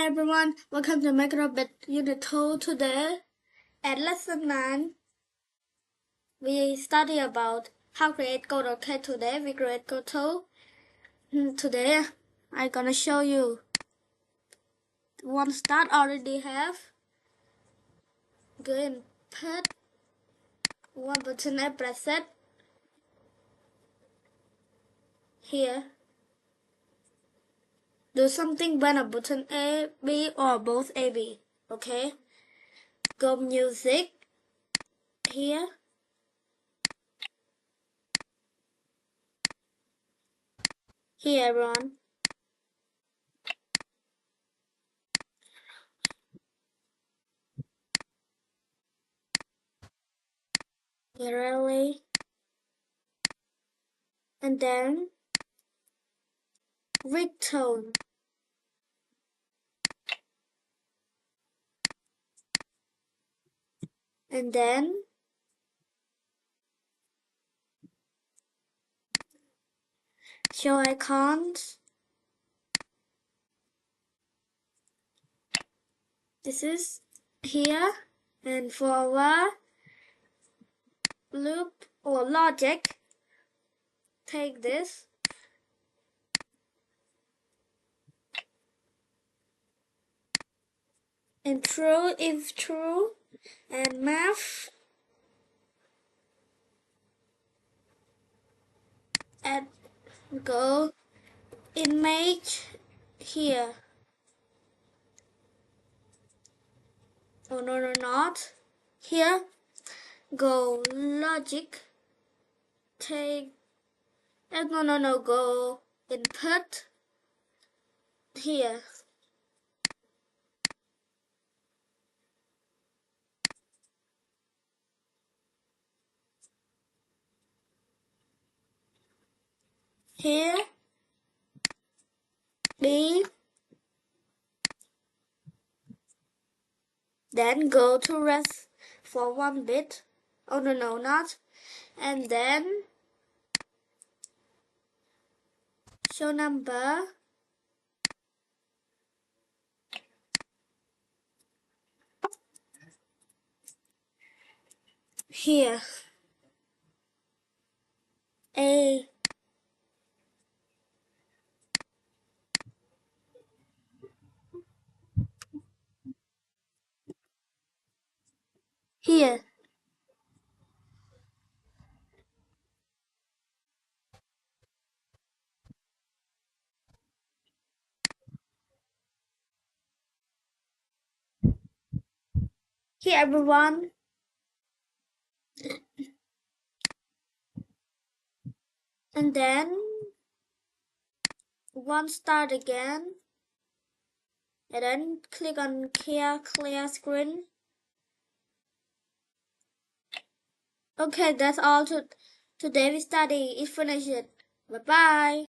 everyone, welcome to Microbit Unit 2 today. At lesson 9, we study about how create code. Okay, today we create code 2. Today I'm gonna show you one start already have. Go and put one button and press it. Here. Do something when a button A, B or both A, B. Okay. Go music. Here. Here everyone. Really. And then ringtone. And then show icons. This is here, and for our loop or logic, take this and true if true, and math and go image here. Oh no, not here. Go logic. Take no, go input here. Here B, then go to rest for 1 bit. Oh no, not. And then show number. Here. A. Here. Here everyone. And then one start again. And then click on clear screen. Okay, that's all today we study. It's finished. Bye bye.